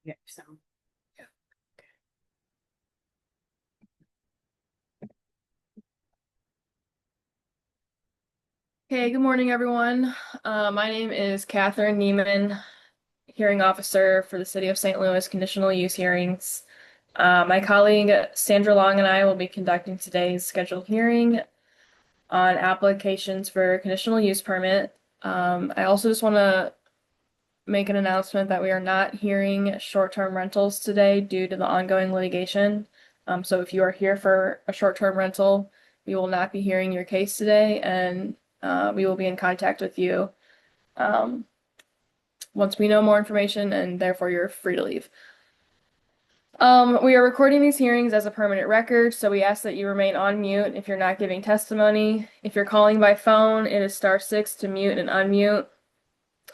Yeah, so. Yeah. Hey, good morning, everyone. My name is Catherine Neiman, hearing officer for the City of St. Louis Conditional Use Hearings. My colleague Sandra Long and I will be conducting today's scheduled hearing on applications for conditional use permit. I also just want to make an announcement that we are not hearing short-term rentals today due to the ongoing litigation. So if you are here for a short-term rental, we will not be hearing your case today, and we will be in contact with you um, once we know more information, and therefore you're free to leave. We are recording these hearings as a permanent record, so we ask that you remain on mute if you're not giving testimony. If you're calling by phone, it is *6 to mute and unmute.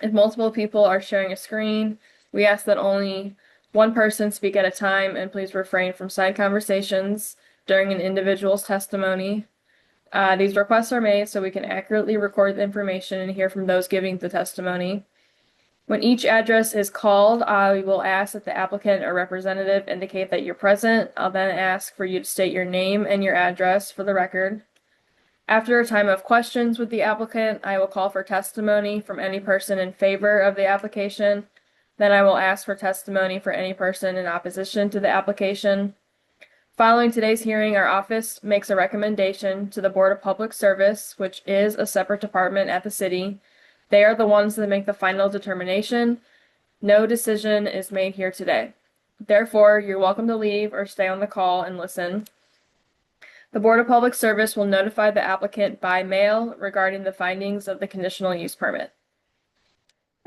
If multiple people are sharing a screen, we ask that only one person speak at a time, and please refrain from side conversations during an individual's testimony. These requests are made so we can accurately record the information and hear from those giving the testimony. When each address is called, I will ask that the applicant or representative indicate that you're present. I'll then ask for you to state your name and your address for the record. After a time of questions with the applicant, I will call for testimony from any person in favor of the application. Then I will ask for testimony for any person in opposition to the application. Following today's hearing, our office makes a recommendation to the Board of Public Service, which is a separate department at the city. They are the ones that make the final determination. No decision is made here today. Therefore, you're welcome to leave or stay on the call and listen. The Board of Public Service will notify the applicant by mail regarding the findings of the conditional use permit.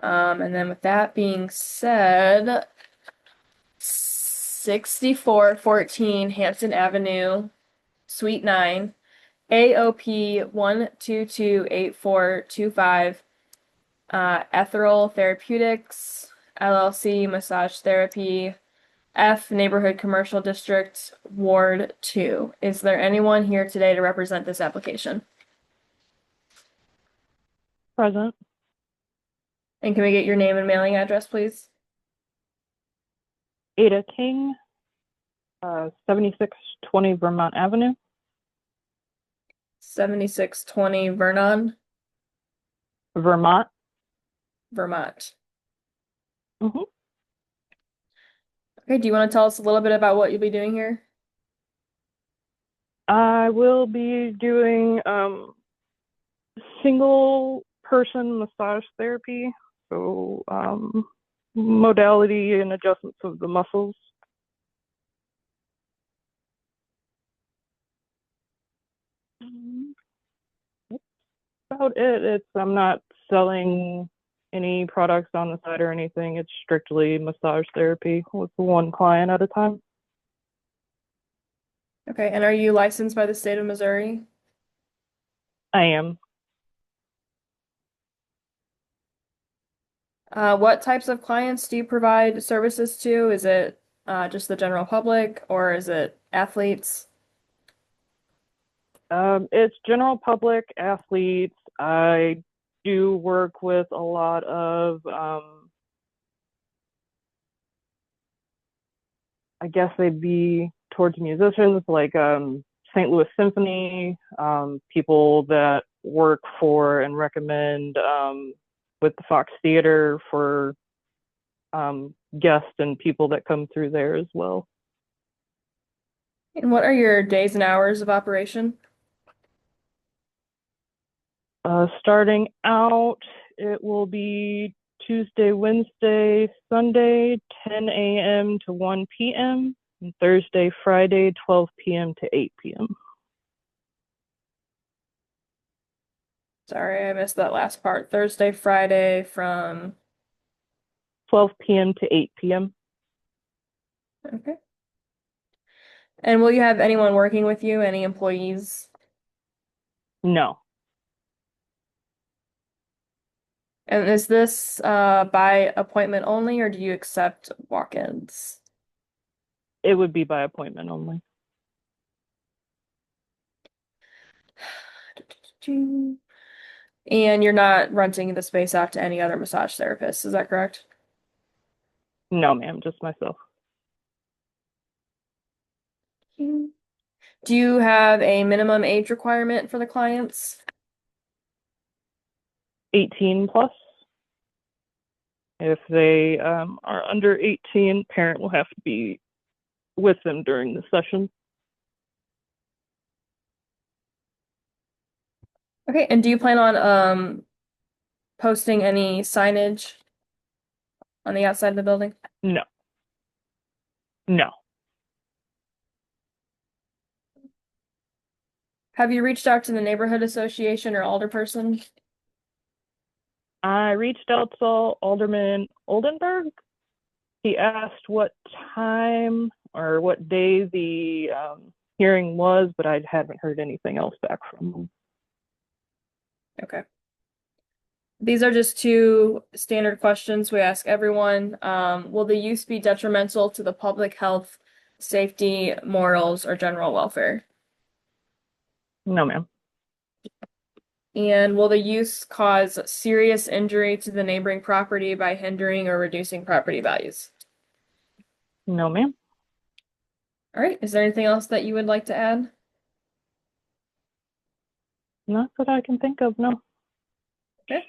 And then with that being said, 6414 Hampton Avenue, Suite 9, AOP 1228425, Ethereal Therapeutics, LLC, Massage Therapy, F Neighborhood Commercial District, Ward 2. Is there anyone here today to represent this application? Present. And can we get your name and mailing address, please? Ada King, 7620 Vermont Avenue, 7620 Vernon, Vermont. Vermont. hmm Okay, do you want to tell us a little bit about what you'll be doing here? I will be doing single person massage therapy, so modality and adjustments of the muscles. That's about it. I'm not selling any products on the side or anything. It's strictly massage therapy with one client at a time. Okay, and are you licensed by the state of Missouri? I am. What types of clients do you provide services to? Is it just the general public or is it athletes? It's general public, athletes. I do work with a lot of, I guess they'd be towards musicians like St. Louis Symphony, people that work for and recommend with the Fox Theater for guests and people that come through there as well. And what are your days and hours of operation? Starting out, it will be Tuesday, Wednesday, Sunday, 10 a.m. to 1 p.m., and Thursday, Friday, 12 p.m. to 8 p.m. Sorry, I missed that last part. Thursday, Friday from 12 p.m. to 8 p.m. Okay. And will you have anyone working with you, any employees? No, And is this by appointment only, or do you accept walk-ins? it would be by appointment only. And you're not renting the space out to any other massage therapists, is that correct? No, ma'am, just myself. Do you have a minimum age requirement for the clients? 18 plus. If they are under 18, parent will have to be with them during the session. Okay, and do you plan on posting any signage on the outside of the building? No, no. Have you reached out to the neighborhood association or alderperson? I reached out to Alderman Oldenburg. He asked what time or what day the hearing was, but I haven't heard anything else back from him. Okay. These are just two standard questions we ask everyone. Will the use be detrimental to the public health, safety, morals, or general welfare? No, ma'am. And will the use cause serious injury to the neighboring property by hindering or reducing property values? No, ma'am. All right, is there anything else that you would like to add? Not that I can think of, no. Okay.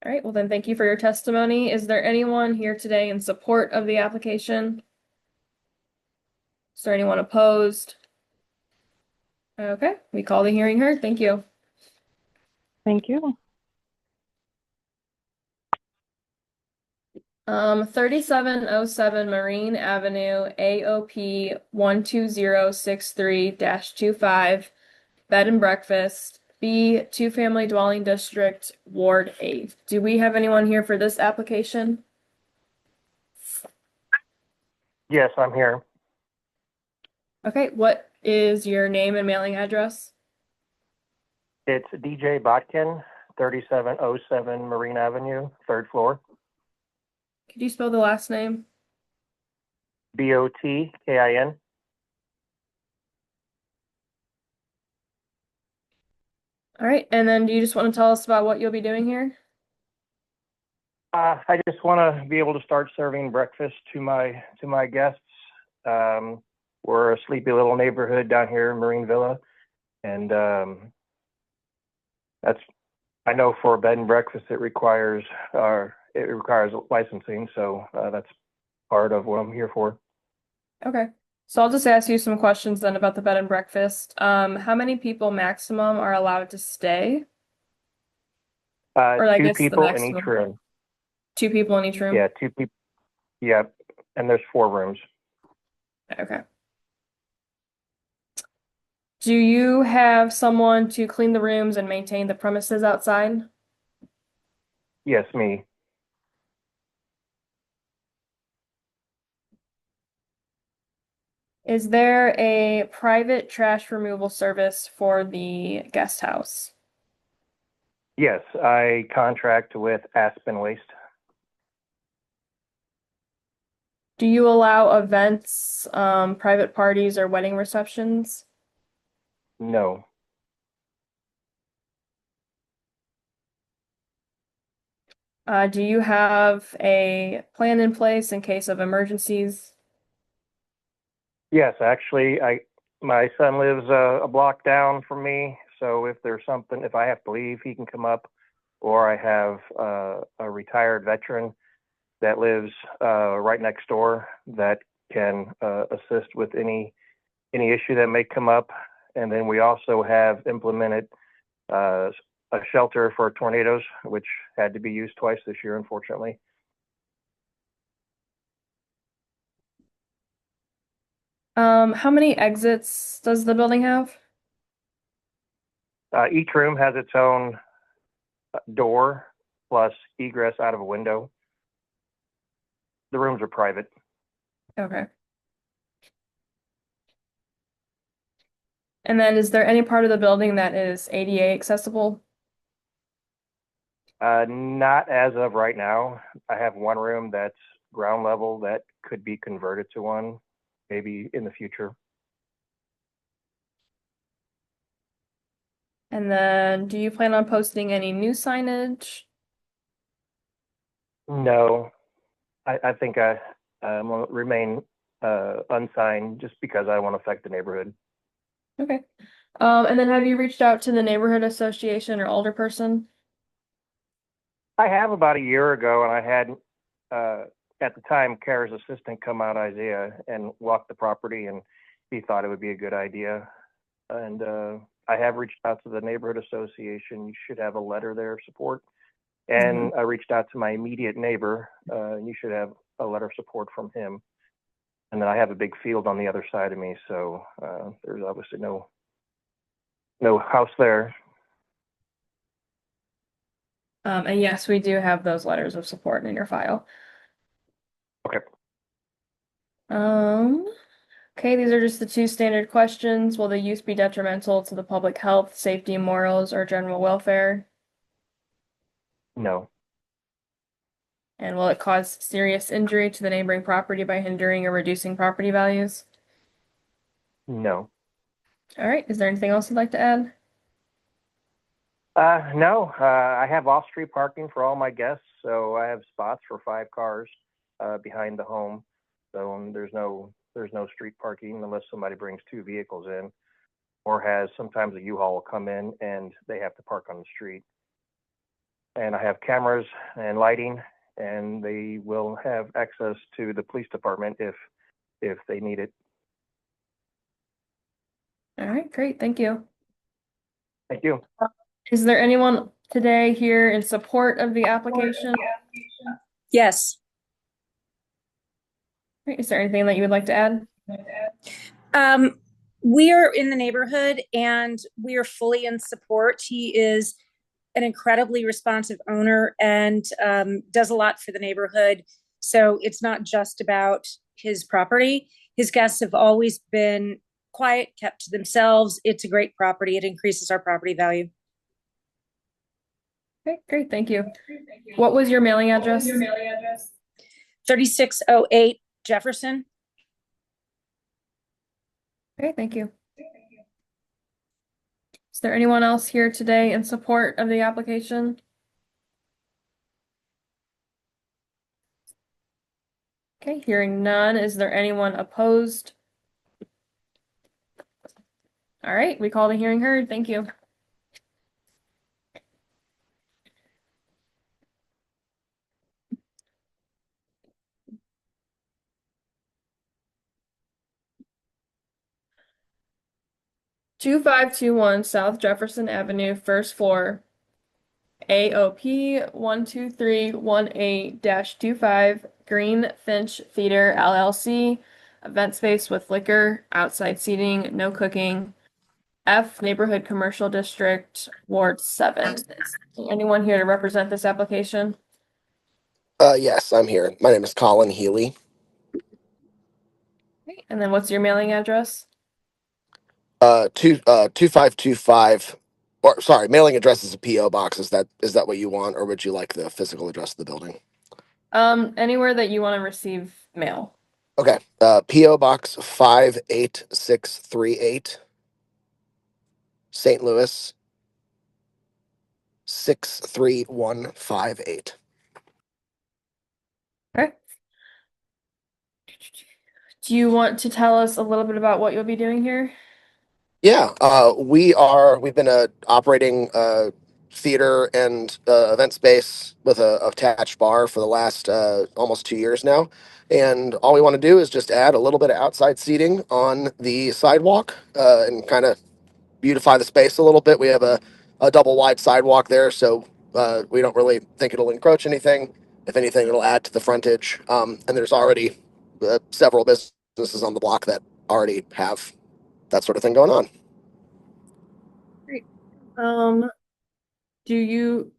All right, well then thank you for your testimony. Is there anyone here today in support of the application? Is there anyone opposed? Okay, we call the hearing heard. Thank you. Thank you. 3707 Marine Avenue, AOP 12063-25, bed and breakfast, B, two-family dwelling district, Ward 8. Do we have anyone here for this application? Yes, I'm here. Okay, what is your name and mailing address? It's DJ Botkin, 3707 Marine Avenue, third floor. Could you spell the last name? Botkin. All right, and then do you just want to tell us about what you'll be doing here? I just want to be able to start serving breakfast to my guests. We're a sleepy little neighborhood down here in Marine Villa, and that's, I know for a bed and breakfast it requires licensing, so that's part of what I'm here for. Okay, so I'll just ask you some questions then about the bed and breakfast. How many people maximum are allowed to stay? Or I Two guess the people in maximum. each room. 2 people in each room? Yeah, two people. Yeah, and there's 4 rooms. Okay. Do you have someone to clean the rooms and maintain the premises outside? Yes, me. Is there a private trash removal service for the guest house? Yes, I contract with Aspen Waste. Do you allow events, private parties, or wedding receptions? No. Do you have a plan in place in case of emergencies? Yes, actually, my son lives a block down from me, so if there's something, if I have to leave, he can come up, or I have a retired veteran that lives right next door that can assist with any issue that may come up. And then we also have implemented a shelter for tornadoes, which had to be used twice this year, unfortunately. How many exits does the building have? Each room has its own door plus egress out of a window. The rooms are private. Okay. And then is there any part of the building that is ADA accessible? Not as of right now. I have one room that's ground level that could be converted to one, maybe in the future. And then do you plan on posting any new signage? No, I think I will remain unsigned just because I want to affect the neighborhood. Okay. And then have you reached out to the neighborhood association or alderperson? I have about a year ago, and I had at the time Kara's assistant come out, Isaiah, and walk the property, and he thought it would be a good idea. And I have reached out to the neighborhood association. You should have a letter there of support. And I reached out to my immediate neighbor. You should have a letter of support from him. And then I have a big field on the other side of me, so there's obviously no house there. And yes, we do have those letters of support in your file. Okay. Okay, these are just the two standard questions. Will the use be detrimental to the public health, safety, morals, or general welfare? No. And will it cause serious injury to the neighboring property by hindering or reducing property values? No. All right, is there anything else you'd like to add? No. I have off-street parking for all my guests, so I have spots for 5 cars behind the home. So there's no street parking unless somebody brings 2 vehicles in, or has sometimes a U-Haul will come in and they have to park on the street. And I have cameras and lighting, and they will have access to the police department if they need it. All right, great, thank you. Thank you. Is there anyone today here in support of the application? Yes. Great. Is there anything that you would like to add? We are in the neighborhood and we are fully in support. He is an incredibly responsive owner and does a lot for the neighborhood. So it's not just about his property. His guests have always been quiet, kept to themselves. It's a great property. It increases our property value. Okay, great, thank you. What was your mailing address? 3608 Jefferson. Okay, thank you. Is there anyone else here today in support of the application? Okay, hearing none. Is there anyone opposed? All right, we call the hearing heard. Thank you. Two 521 South Jefferson Avenue, first floor, AOP 12318-25, Green Finch Theater LLC, event space with liquor, outside seating, no cooking. F Neighborhood Commercial District, Ward 7. Is anyone here to represent this application? Yes, I'm here. My name is Colin Healy. Okay, and then what's your mailing address? 2525, or sorry, mailing address is a PO box. Is that what you want, or would you like the physical address of the building? Anywhere that you want to receive mail. Okay. PO Box 58638, St. Louis 63158. Okay. Do you want to tell us a little bit about what you'll be doing here? Yeah, we've been operating theater and event space with a attached bar for the last almost 2 years now. And all we want to do is just add a little bit of outside seating on the sidewalk and kind of beautify the space a little bit. We have a double wide sidewalk there, so we don't really think it'll encroach anything. If anything, it'll add to the frontage. And there's already several businesses on the block that already have that sort of thing going on. Great. Do you,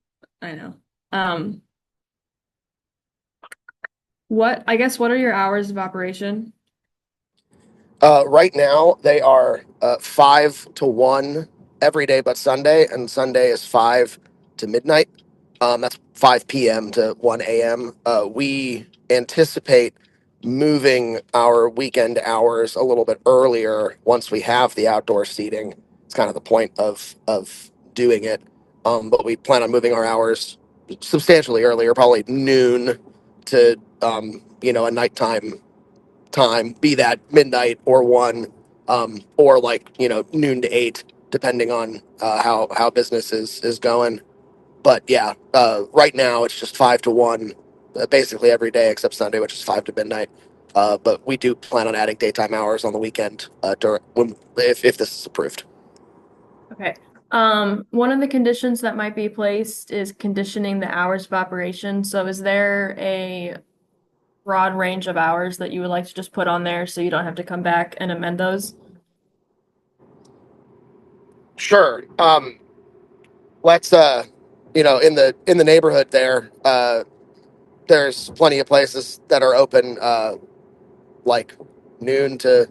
I know. What are your hours of operation? Right now, they are 5 to 1 every day but Sunday, and Sunday is 5 to midnight. That's 5 p.m. to 1 a.m. We anticipate moving our weekend hours a little bit earlier once we have the outdoor seating. It's kind of the point of doing it. But we plan on moving our hours substantially earlier, probably noon to a nighttime time, be that midnight or 1, or like, noon to 8, depending on how business is going. But yeah, right now it's just 5 to 1, basically every day except Sunday, which is 5 to midnight. But we do plan on adding daytime hours on the weekend if this is approved. Okay. One of the conditions that might be placed is conditioning the hours of operation. So is there a broad range of hours that you would like to just put on there so you don't have to come back and amend those? Sure. Let's in the neighborhood there, there's plenty of places that are open like noon to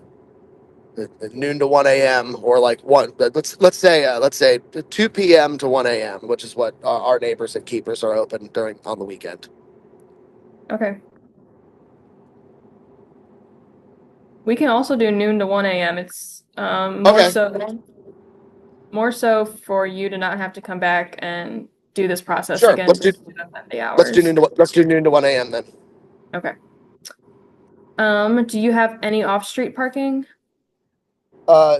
noon to 1 a.m. or like one. Let's say 2 p.m. to 1 a.m., which is what our neighbors and keepers are open during on the weekend. Okay. We can also do noon to 1 a.m. It's Okay, more so for you to not have to come back and do this process sure. again, just to amend the Let's do hours. noon to 1 a.m. then. Okay. Do you have any off-street parking?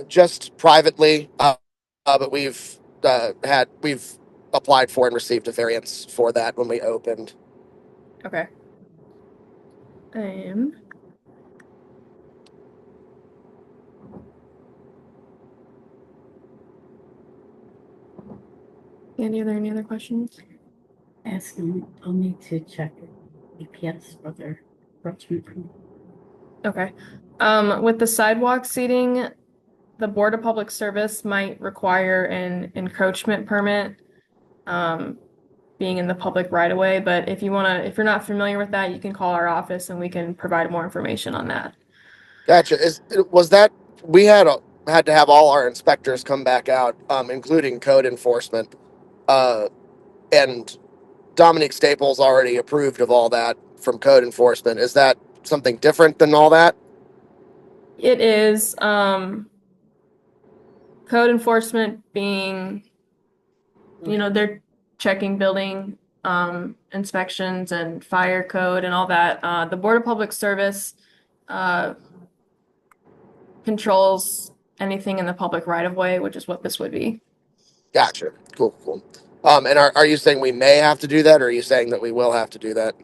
Just privately, but we've applied for and received a variance for that when we opened. Okay. Um, any other questions? Asking, I'll need to check EPS for their approachment. Okay. With the sidewalk seating, the Board of Public Service might require an encroachment permit, being in the public right of way, but if you're not familiar with that, you can call our office and we can provide more information on that. Gotcha. Was that we had to have all our inspectors come back out, including code enforcement, uh, and Dominique Staples already approved of all that from code enforcement. Is that something different than all that? It is, code enforcement being, they're checking building, inspections and fire code and all that. The Board of Public Service, uh, controls anything in the public right of way, which is what this would be. Gotcha. Cool, cool. And are you saying we may have to do that, or are you saying that we will have to do that?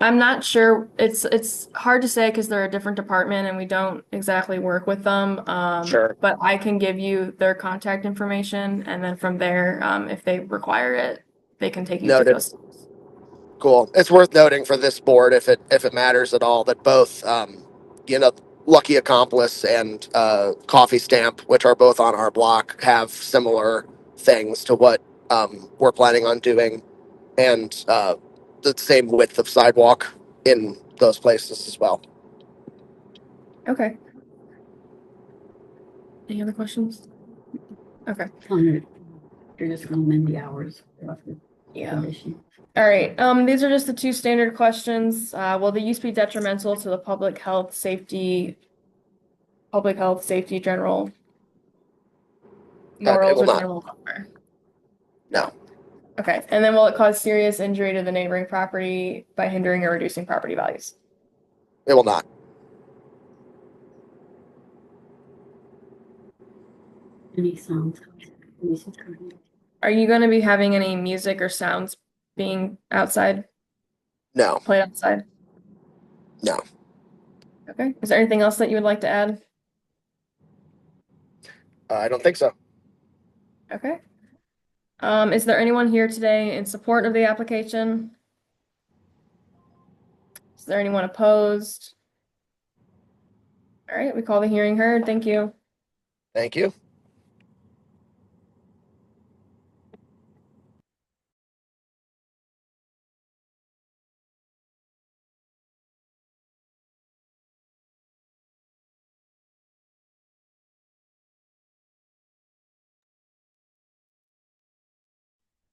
I'm not sure. It's hard to say because they're a different department and we don't exactly work with them. Sure. But I can give you their contact information, and then from there, if they require it, they can take you to Noted. those. Cool. It's worth noting for this board, if it matters at all, that both you know Lucky Accomplice and Coffee Stamp, which are both on our block, have similar things to what we're planning on doing, and the same width of sidewalk in those places as well. Okay. Any other questions? Okay. You're just gonna amend the hours. Yeah. Condition. All right. These are just the two standard questions. Will the use be detrimental to the public health, safety, general It morals, will or not. general welfare? No. Okay. And then will it cause serious injury to the neighboring property by hindering or reducing property values? It will not. Any sounds? Music. Are you going to be having any music or sounds being outside, No. played outside? No. Okay. Is there anything else that you would like to add? I don't think so. Okay. Is there anyone here today in support of the application? Is there anyone opposed? All right, we call the hearing heard. Thank you. Thank you.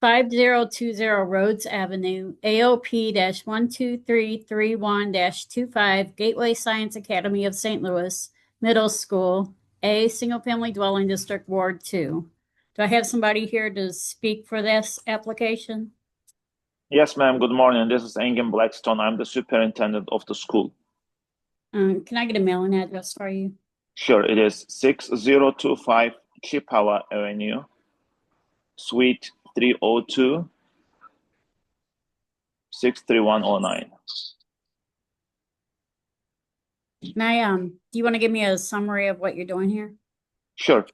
Five zero two zero Rhodes Avenue, AOP 12331 25 Gateway Science Academy of St. Louis Middle School, A Single Family Dwelling District Ward 2. Do I have somebody here to speak for this application? Yes, ma'am. Good morning. This is Engin Blackstone. I'm the superintendent of the school. Can I get a mailing address for you? Sure, it is 6025 Chippewa Avenue, Suite 302, 63109. Do you want to give me a summary of what you're doing here? Sure.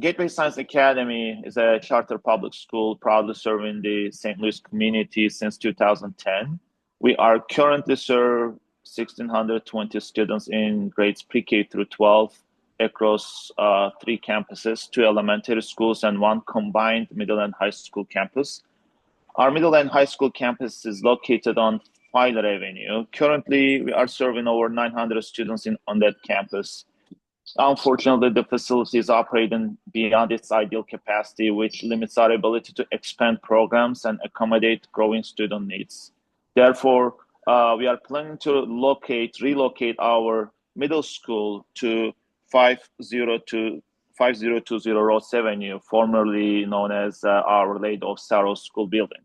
Gateway Science Academy is a charter public school proudly serving the St. Louis community since 2010. We are currently serve 1,620 students in grades pre-K through 12 across 3 campuses, 2 elementary schools, and 1 combined middle and high school campus. Our middle and high school campus is located on Filer Avenue. Currently, we are serving over 900 students on that campus. Unfortunately, the facility is operating beyond its ideal capacity, which limits our ability to expand programs and accommodate growing student needs. Therefore, we are planning to relocate our middle school to 5020 Ross Avenue, formerly known as our Lady of Sorrows School building.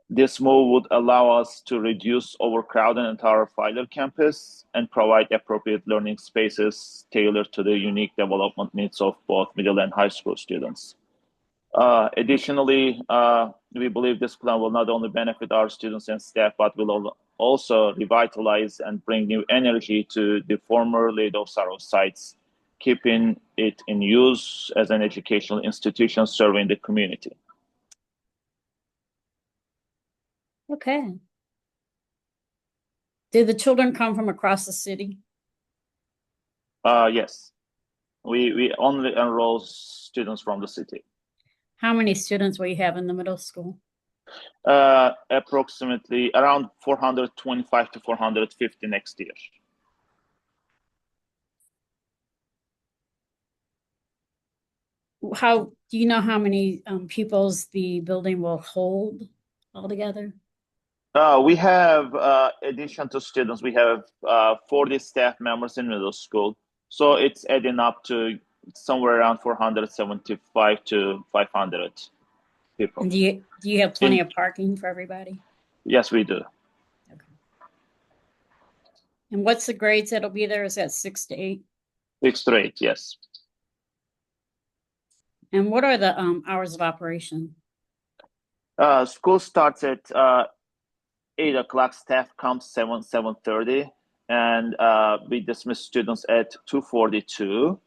This move would allow us to reduce overcrowding at our Filer campus and provide appropriate learning spaces tailored to the unique development needs of both middle and high school students. Additionally, we believe this plan will not only benefit our students and staff, but will also revitalize and bring new energy to the former Lady of Sorrows sites, keeping it in use as an educational institution serving the community. Okay. Did the children come from across the city? Yes. We only enroll students from the city. How many students will you have in the middle school? Approximately around 425 to 450 next year. Do you know how many pupils the building will hold altogether? We have, addition to students, we have 40 staff members in middle school. So it's adding up to somewhere around 475 to 500 people. And do you have plenty of parking for everybody? Yes, we do. Okay. And what's the grades that'll be there? Is that 6 to 8? 6 to 8, yes. And what are the hours of operation? School starts at 8 o'clock. Staff comes 7:30, and we dismiss students at 2:42.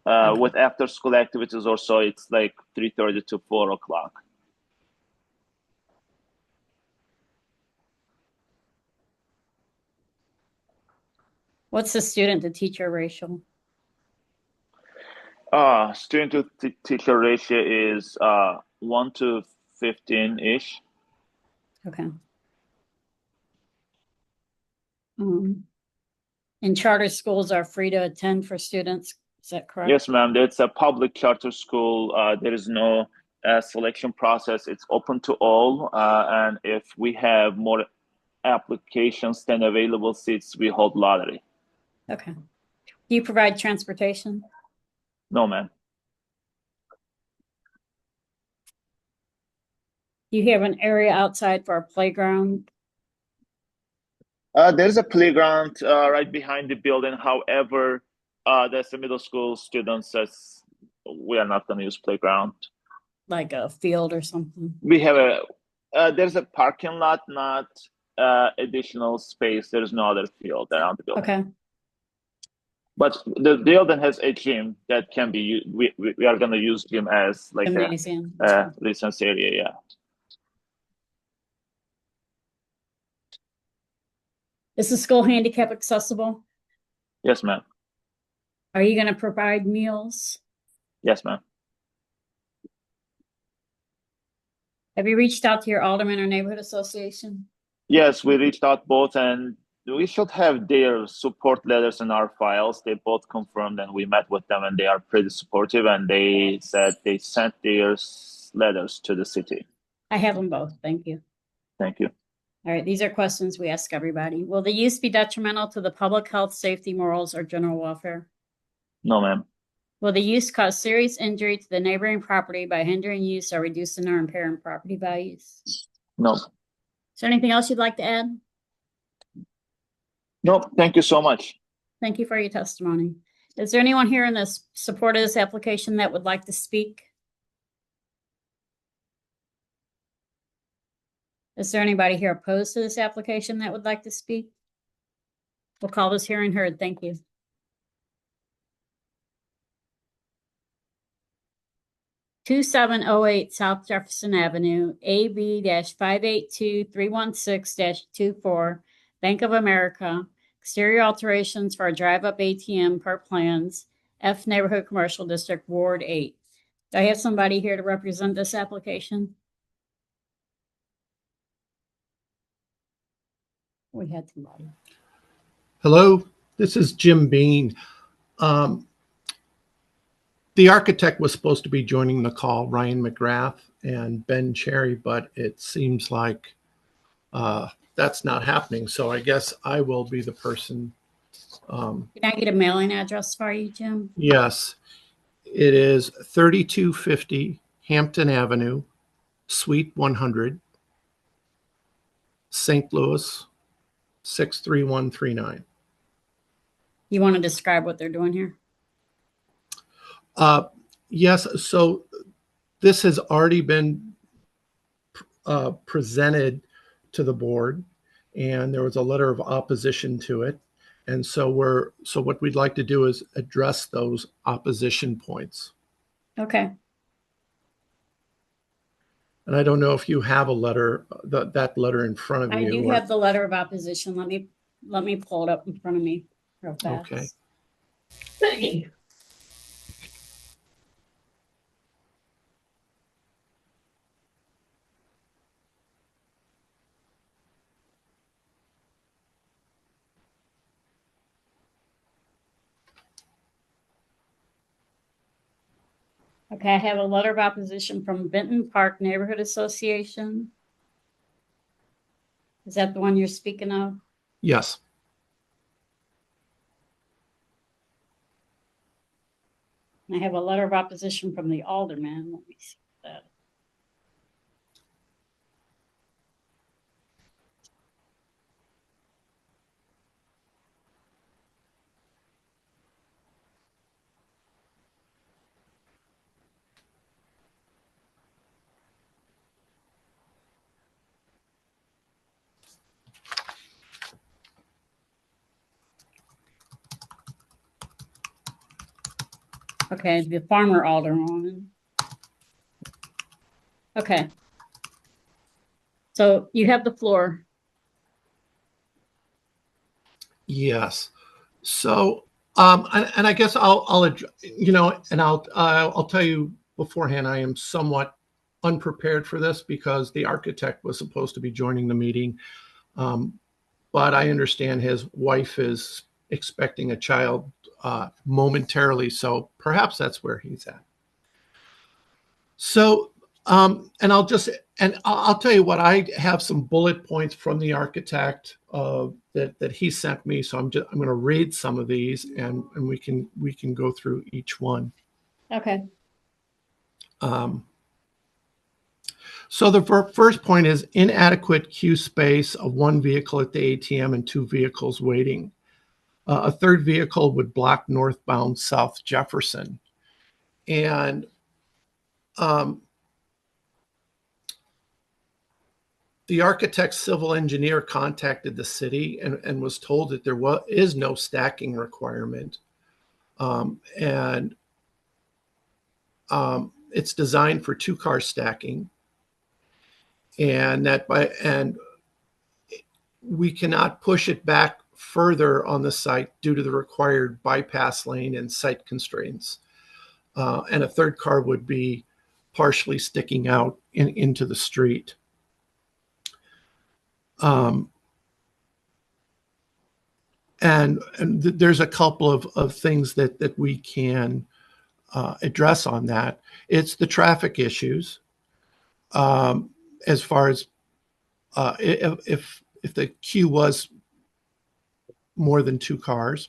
Okay. With after school activities also, it's like 3:30 to 4 o'clock. What's the student to teacher ratio? Student to teacher ratio is 1 to 15-ish. Okay. And charter schools are free to attend for students. Is that correct? Yes, ma'am. It's a public charter school. There is no selection process. It's open to all. And if we have more applications than available seats, we hold lottery. Okay. Do you provide transportation? No, ma'am. Do you have an area outside for a playground? There's a playground right behind the building. However, there's the middle school students. We are not going to use playground. Like a field or something? We have there's a parking lot, not additional space. There's no other field around the building. Okay. But the building has a gym that can be used. We are going to use gym as like Amazing. a residence area. Yeah. Is the school handicap accessible? Yes, ma'am. Are you going to provide meals? Yes, ma'am. Have you reached out to your alderman or neighborhood association? Yes, we reached out both, and we should have their support letters in our files. They both confirmed, and we met with them, and they are pretty supportive, and they said they sent their letters to the city. I have them both. Thank you. Thank you. All right, these are questions we ask everybody. Will the use be detrimental to the public health, safety, morals, or general welfare? No, ma'am. Will the use cause serious injury to the neighboring property by hindering use or reducing or impairing property values? No, Is there anything else you'd like to add? no, thank you so much. Thank you for your testimony. Is there anyone here in this support of this application that would like to speak? Is there anybody here opposed to this application that would like to speak? We'll call this hearing heard. Thank you. (2708) South Jefferson Avenue, AB-582-316-24, Bank of America, exterior alterations for a drive-up ATM per plans, F Neighborhood Commercial District, Ward 8. Do I have somebody here to represent this application? We had somebody. Hello, this is Jim Bean. The architect was supposed to be joining the call, Ryan McGrath and Ben Cherry, but it seems like that's not happening. So I guess I will be the person. Can I get a mailing address for you, Jim? Yes, it is 3250 Hampton Avenue, Suite 100, St. Louis, 63139. You want to describe what they're doing here? Yes, so this has already been presented to the board, and there was a letter of opposition to it. And so what we'd like to do is address those opposition points. Okay. And I don't know if you have a letter, that letter in front of you. I do have the letter of opposition. Let me pull it up in front of me real fast. Okay. Okay, I have a letter of opposition from Benton Park Neighborhood Association. Is that the one you're speaking of? Yes. I have a letter of opposition from the alderman. Let me see that. Okay, the farmer alderman. Okay. So you have the floor. Yes. So, and I guess I'll tell you beforehand, I am somewhat unprepared for this because the architect was supposed to be joining the meeting. But I understand his wife is expecting a child momentarily, so perhaps that's where he's at. So, and I'll tell you what, I have some bullet points from the architect that he sent me. So I'm going to read some of these, and we can go through each one. Okay. So the first point is inadequate queue space of one vehicle at the ATM and two vehicles waiting. A third vehicle would block northbound South Jefferson. And the architect civil engineer contacted the city and was told that there is no stacking requirement. It's designed for two-car stacking. And we cannot push it back further on the site due to the required bypass lane and site constraints. And a third car would be partially sticking out into the street. And there's a couple of things that we can address on that. It's the traffic issues. As far as if the queue was more than two cars,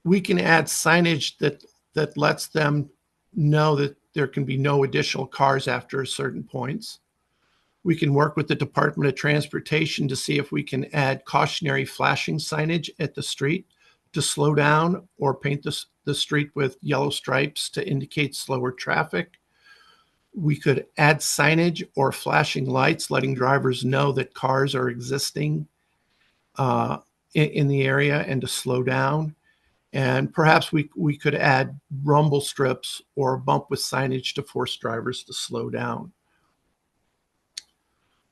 we can add signage that lets them know that there can be no additional cars after certain points. We can work with the Department of Transportation to see if we can add cautionary flashing signage at the street to slow down, or paint the street with yellow stripes to indicate slower traffic. We could add signage or flashing lights letting drivers know that cars are existing in the area and to slow down. And perhaps we could add rumble strips or a bump with signage to force drivers to slow down.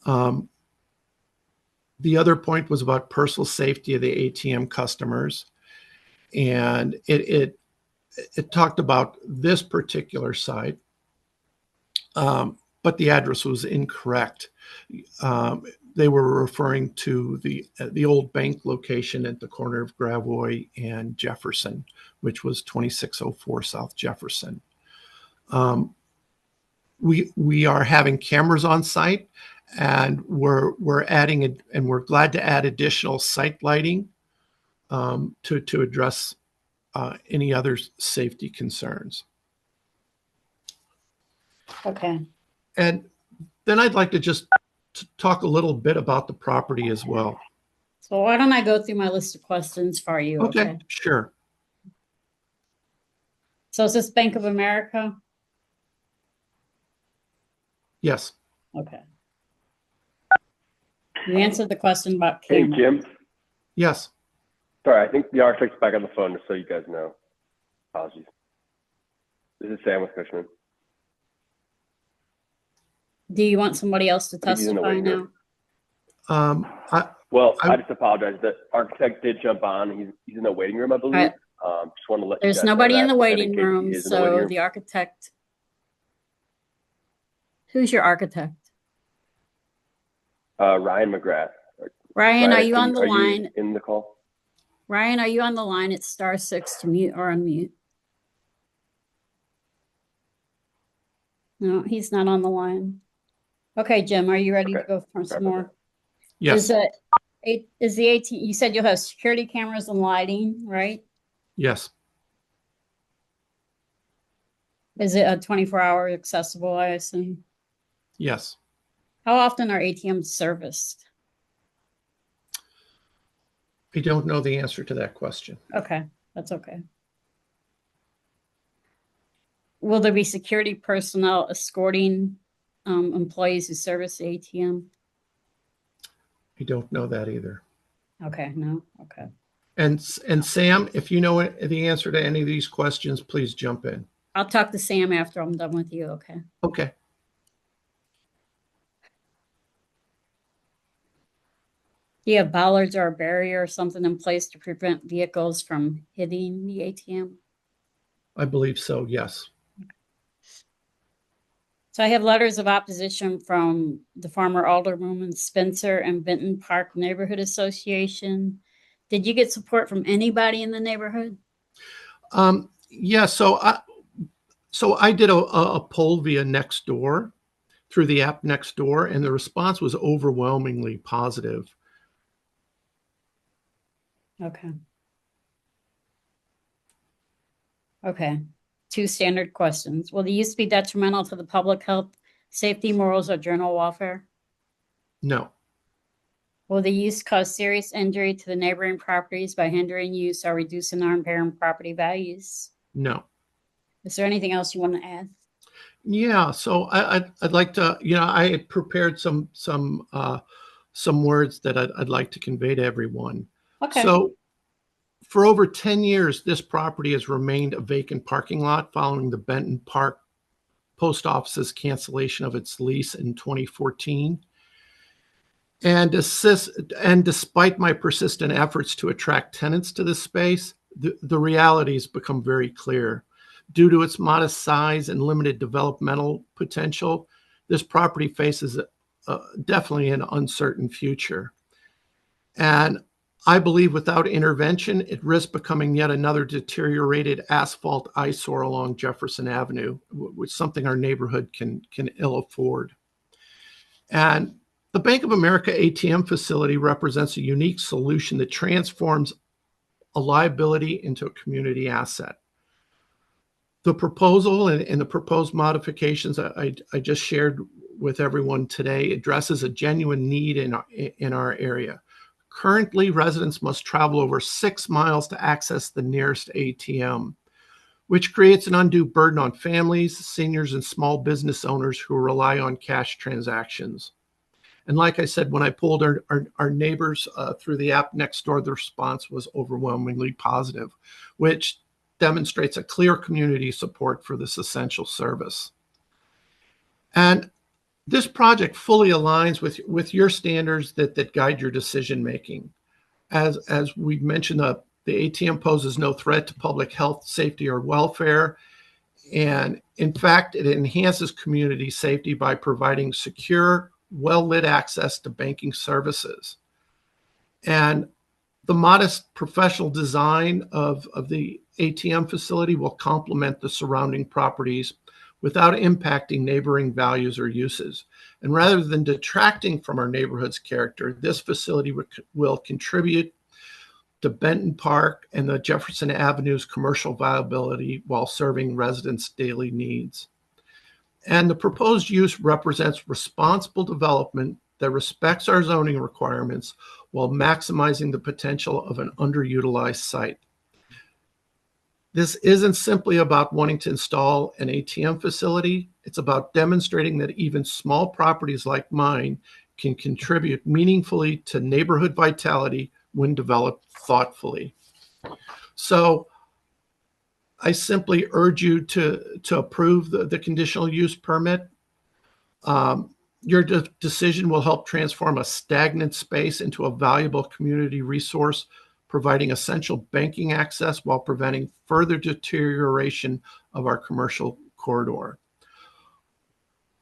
The other point was about personal safety of the ATM customers. And it talked about this particular site, but the address was incorrect. They were referring to the old bank location at the corner of Gravois and Jefferson, which was 2604 South Jefferson. We are having cameras on site, and we're adding it, and we're glad to add additional site lighting to address any other safety concerns. Okay. And then I'd like to just talk a little bit about the property as well. So why don't I go through my list of questions for you? Okay, sure. So is this Bank of America? Yes. Okay. You answered the question about Hey, camera. Jim. Yes. Sorry, I think the architect's back on the phone, just so you guys know. Apologies. This is Sam with Cushman. Do you want somebody else to I think he's in the testify waiting now? room. I I just apologize. The architect did jump on. He's in the waiting room, I believe. Right. Just want to let you There's guys know nobody in that, the and in waiting case he room, is in the waiting so room. the architect. Who's your architect? Ryan McGrath. Ryan, are you on the are line? you in the call? Ryan, are you on the line? It's *6 to mute or unmute. No, he's not on the line. Okay, Jim, are you ready to Okay. go for some more? yes. Is the 18, you said you'll have security cameras and lighting, right? Yes. Is it a 24-hour accessible, I assume? Yes. How often are ATMs serviced? I don't know the answer to that question. Okay, that's okay. Will there be security personnel escorting employees who service the ATM? I don't know that either. Okay, no, okay. And Sam, if you know the answer to any of these questions, please jump in. I'll talk to Sam after I'm done with you, okay? Okay. Do you have bollards or a barrier or something in place to prevent vehicles from hitting the ATM? I believe so, yes. So I have letters of opposition from the former Alderwoman Spencer and Benton Park Neighborhood Association. Did you get support from anybody in the neighborhood? Yeah, so I did a poll via Nextdoor, through the app Nextdoor, and the response was overwhelmingly positive. Okay. Okay. 2 standard questions. Will the use be detrimental to the public health, safety, morals, or general welfare? No. Will the use cause serious injury to the neighboring properties by hindering use or reducing or impairing property values? No. Is there anything else you want to add? Yeah, so I'd like to, I had prepared some words that I'd like to convey to everyone. Okay. So for over 10 years, this property has remained a vacant parking lot following the Benton Park Post Office's cancellation of its lease in 2014. And despite my persistent efforts to attract tenants to this space, the realities become very clear. Due to its modest size and limited developmental potential, this property faces definitely an uncertain future. And I believe without intervention, it risks becoming yet another deteriorated asphalt eyesore along Jefferson Avenue, which is something our neighborhood can ill afford. And the Bank of America ATM facility represents a unique solution that transforms a liability into a community asset. The proposal and the proposed modifications I just shared with everyone today addresses a genuine need in our area. Currently, residents must travel over 6 miles to access the nearest ATM, which creates an undue burden on families, seniors, and small business owners who rely on cash transactions. And like I said, when I polled our neighbors through the app next door, the response was overwhelmingly positive, which demonstrates a clear community support for this essential service. And this project fully aligns with your standards that guide your decision making. As we've mentioned, the ATM poses no threat to public health, safety, or welfare. And in fact, it enhances community safety by providing secure, well-lit access to banking services. And the modest professional design of the ATM facility will complement the surrounding properties without impacting neighboring values or uses. And rather than detracting from our neighborhood's character, this facility will contribute to Benton Park and the Jefferson Avenue's commercial viability while serving residents' daily needs. And the proposed use represents responsible development that respects our zoning requirements while maximizing the potential of an underutilized site. This isn't simply about wanting to install an ATM facility. It's about demonstrating that even small properties like mine can contribute meaningfully to neighborhood vitality when developed thoughtfully. So I simply urge you to approve the conditional use permit. Your decision will help transform a stagnant space into a valuable community resource, providing essential banking access while preventing further deterioration of our commercial corridor.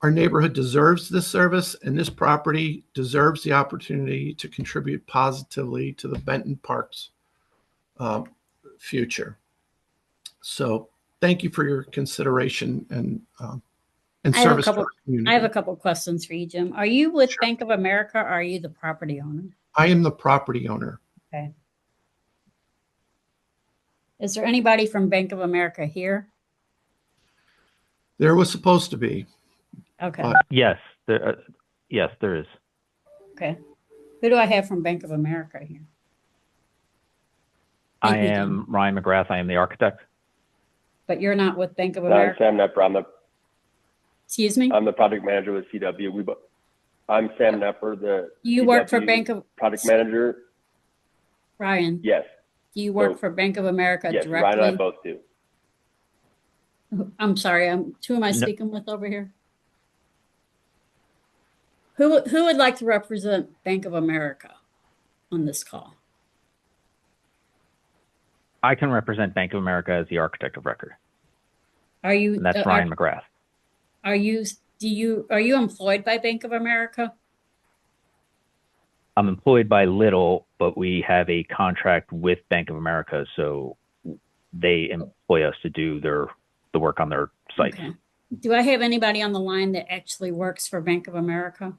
Our neighborhood deserves this service, and this property deserves the opportunity to contribute positively to the Benton Park's future. So thank you for your consideration and service to our community. I have a couple questions for you, Jim. Are you with Bank of America or are you the property owner? I am the property owner. Okay. Is there anybody from Bank of America here? There was supposed to be. Okay. Yes, there is. Okay. Who do I have from Bank of America here? I am Ryan McGrath. I am the architect. But you're not with Bank of I'm America? Sam Nepper. Excuse me? I'm the project manager with CW. I'm Sam Nepper, the You work for Bank of project manager. Ryan? Yes. Do you work for Bank of America yes, directly? Ryan and I both do. I'm sorry. Who am I speaking with over here? Who would like to represent Bank of America on this call? I can represent Bank of America as the architect of record. Are you? And that's Ryan McGrath. Are you employed by Bank of America? I'm employed by Little, but we have a contract with Bank of America, so they employ us to do the work on their sites. Okay. Do I have anybody on the line that actually works for Bank of America?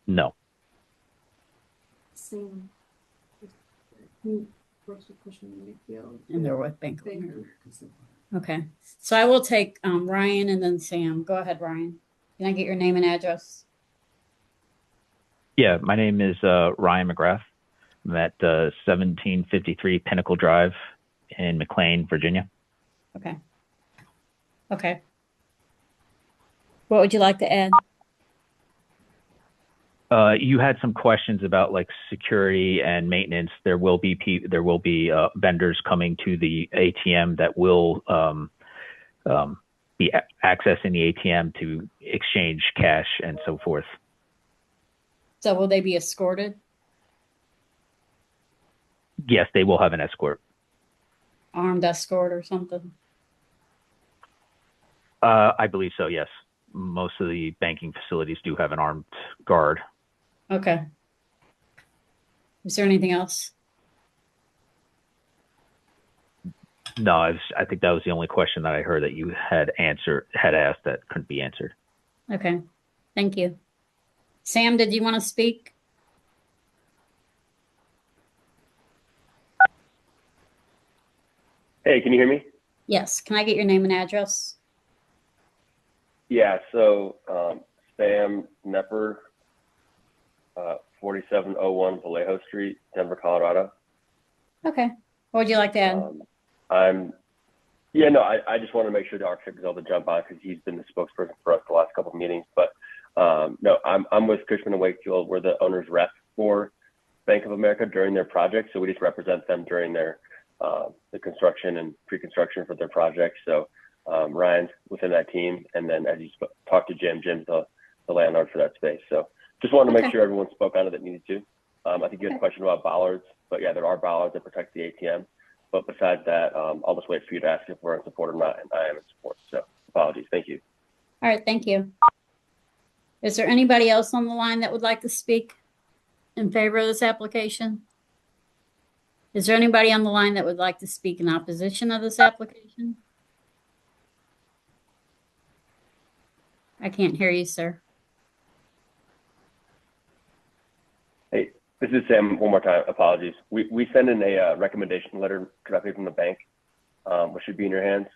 No. And they're with Bank of America. Okay. So I will take Ryan and then Sam. Go ahead, Ryan. Can I get your name and address? Yeah, my name is Ryan McGrath. I'm at 1753 Pinnacle Drive in McLean, Virginia. Okay. Okay. What would you like to add? You had some questions about like security and maintenance. There will be vendors coming to the ATM that will be accessing the ATM to exchange cash and so forth. So will they be escorted? Yes, they will have an escort. Armed escort or something? I believe so, yes. Most of the banking facilities do have an armed guard. Okay. Is there anything else? No, I think that was the only question that I heard that you had asked that couldn't be answered. Okay. Thank you. Sam, did you want to speak? Hey, can you hear me? Yes. Can I get your name and address? Yeah, so Sam Nepper, 4701 Vallejo Street, Denver, Colorado. Okay. What would you like to add? I just want to make sure the architect is able to jump on because he's been the spokesperson for us the last couple of meetings. But no, I'm with Cushman & Wakefield. We're the owner's rep for Bank of America during their project. So we just represent them during their the construction and pre-construction for their project. So Ryan's within that team. And then as you talked to Jim's the landlord for that space. So just wanted to make sure everyone spoke on it that needed to. I think you had a question about bollards, but yeah, there are bollards that protect the ATM. But besides that, I'll just wait for you to ask if we're in support or not, and I am in support. So apologies. Thank you. All right. Thank you. Is there anybody else on the line that would like to speak in favor of this application? Is there anybody on the line that would like to speak in opposition of this application? I can't hear you, sir. Hey, this is Sam one more time. Apologies. We send in a recommendation letter directly from the bank, which should be in your hands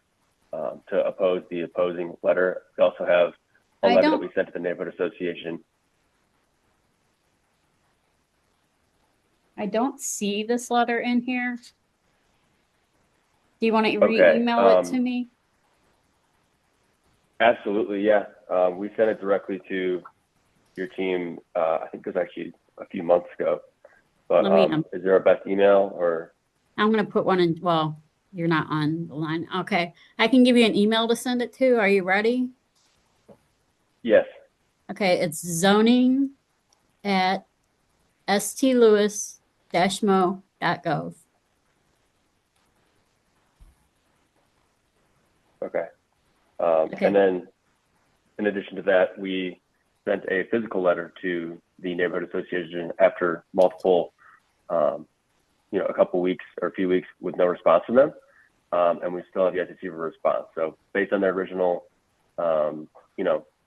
to oppose the opposing letter. We also have a letter that we sent to the neighborhood association. I don't see this letter in here. Do you want to re-email it to me? Absolutely, yeah. We sent it directly to your team. I think it was actually a few months ago. But is there a best email or? I'm going to put one in. Well, you're not on the line. Okay. I can give you an email to send it to. Are you ready? Yes. Okay. It's zoning@stlewis-mo.gov. Okay. And then in addition to that, we sent a physical letter to the neighborhood association after multiple, a couple weeks or a few weeks with no response from them. And we still have yet to see a response. So based on their original,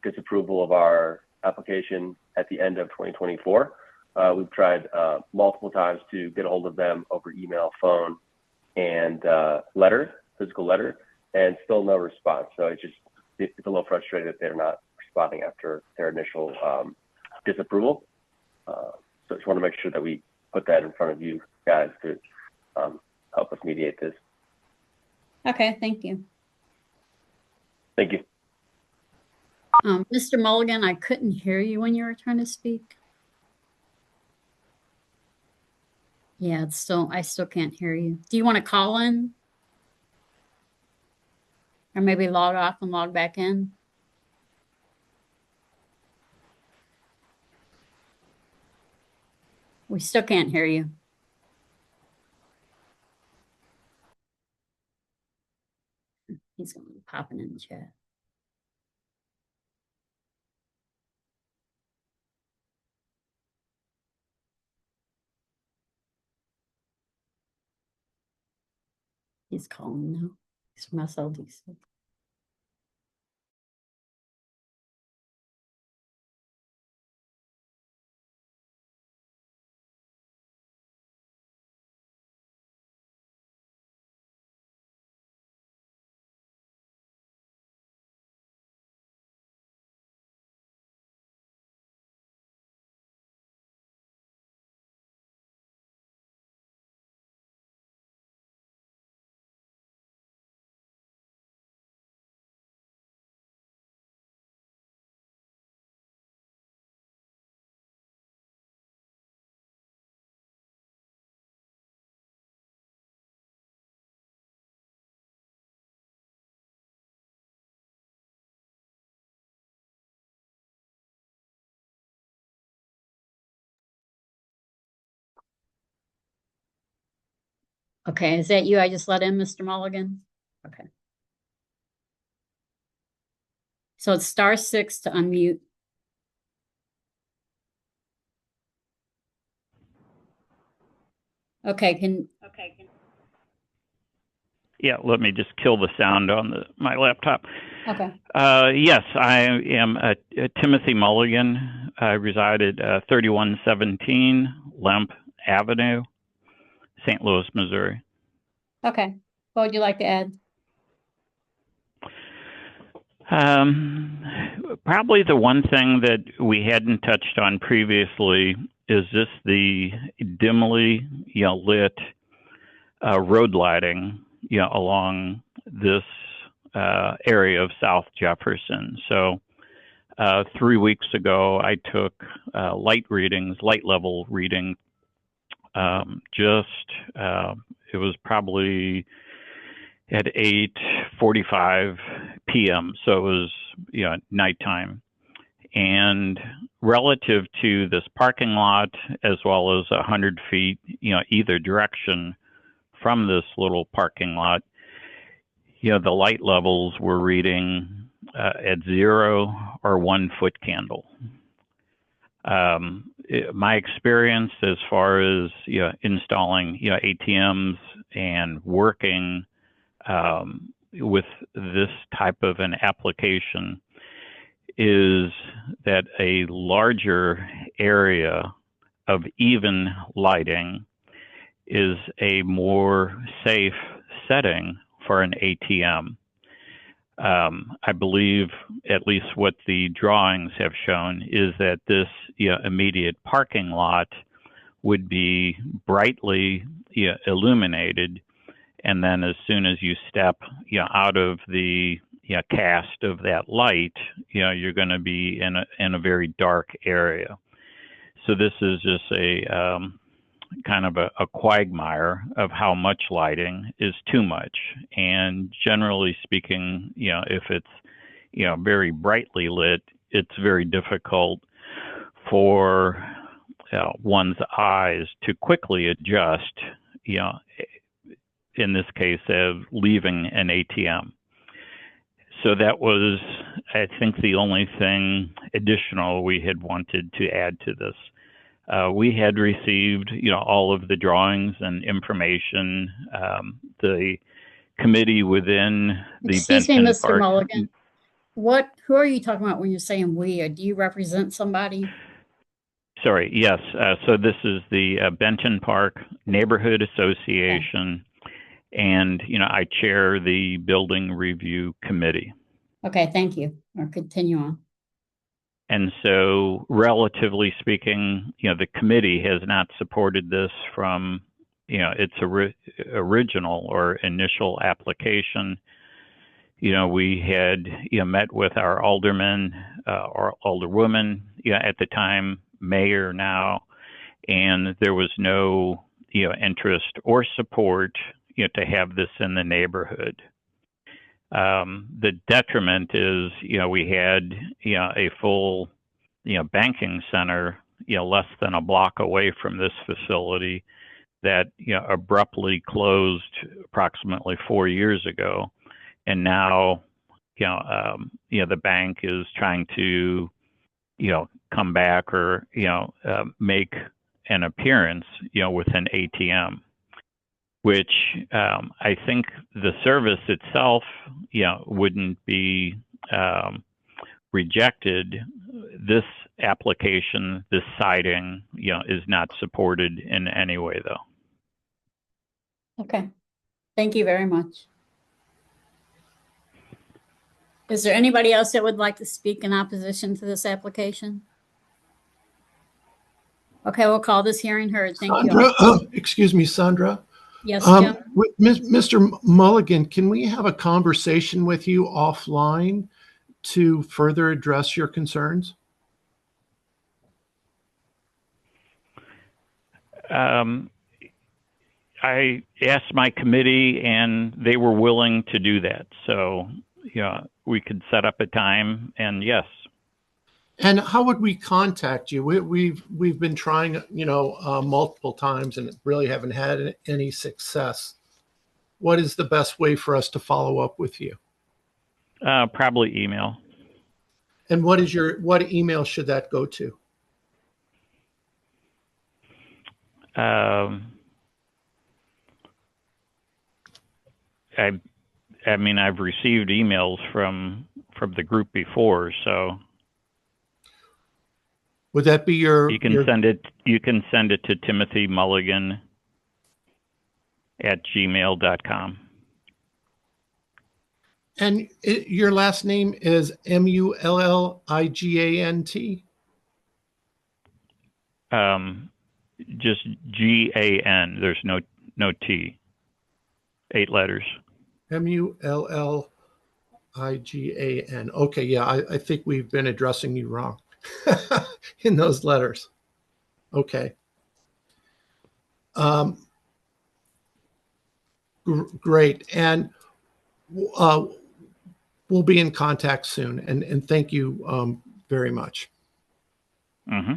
disapproval of our application at the end of 2024, we've tried multiple times to get a hold of them over email, phone, and physical letter, and still no response. So it's a little frustrating that they're not responding after their initial disapproval. So I just want to make sure that we put that in front of you guys to help us mediate this. Okay, thank you. Thank you. Mr. Mulligan, I couldn't hear you when you were trying to speak. Yeah, I still can't hear you. Do you want to call in? Or maybe log off and log back in? We still can't hear you. He's going to be popping in the chat. He's calling now. He's from SLDC. Okay, is that you I just let in, Mr. Mulligan? Okay. So it's *6 to unmute. Okay, Yeah, let me just kill the sound on my laptop. Okay. Yes, I am Timothy Mulligan. I reside at 3117 Lemp Avenue, St. Louis, Missouri. Okay. What would you like to add? Probably the one thing that we hadn't touched on previously is just the dimly, lit road lighting, along this area of South Jefferson. So 3 weeks ago, I took light level reading. It was probably at 8:45 p.m. So it was, nighttime. And relative to this parking lot, as well as 100 feet, either direction from this little parking lot, the light levels were reading at 0 or 1 foot candle. My experience as far as installing ATMs and working with this type of an application is that a larger area of even lighting is a more safe setting for an ATM. I believe at least what the drawings have shown is that this immediate parking lot would be brightly illuminated, and then as soon as you step out of the cast of that light, you're going to be in a very dark area. So this is just a kind of a quagmire of how much lighting is too much. And generally speaking, if it's very brightly lit, it's very difficult for one's eyes to quickly adjust, in this case of leaving an ATM. So that was, I think, the only thing additional we had wanted to add to this. We had received, all of the drawings and information. The committee within the Excuse me, Benton Mr. Park. Mulligan. Who are you talking about when you're saying we? Or do you represent somebody? Sorry, yes. So this is the Benton Park Neighborhood Association. Okay. And, I chair the building review committee. Okay, thank you. Or continue on. And so, relatively speaking, the committee has not supported this from, its original or initial application. We had, met with our alderman or alderwoman, at the time, mayor now, and there was no, interest or support, to have this in the neighborhood. The detriment is, we had, a full, banking center, less than a block away from this facility that, abruptly closed approximately 4 years ago. And now, the bank is trying to, come back or, make an appearance, with an ATM. Which I think the service itself, wouldn't be rejected. This application, this siding, is not supported in any way, though. Okay. Thank you very much. Is there anybody else that would like to speak in opposition to this application? Okay, we'll call this hearing heard. Thank Sandra, you. Excuse me, Sandra. Yes, Jim. Mr. Mulligan, can we have a conversation with you offline to further address your concerns? I asked my committee and they were willing to do that. So, we could set up a time and yes. And how would we contact you? We've been trying, multiple times and really haven't had any success. What is the best way for us to follow up with you? Probably email. And what email should that go to? I mean, I've received emails from the group before, so. Would that be your? You can send it to Timothy Mulligan @gmail.com. And your last name is Mulligant? Just GAN. There's no T. 8 letters. Mulligant. Okay, yeah, I think we've been addressing you wrong in those letters. Okay. Great. And we'll be in contact soon. And thank you very much. Mm-hmm.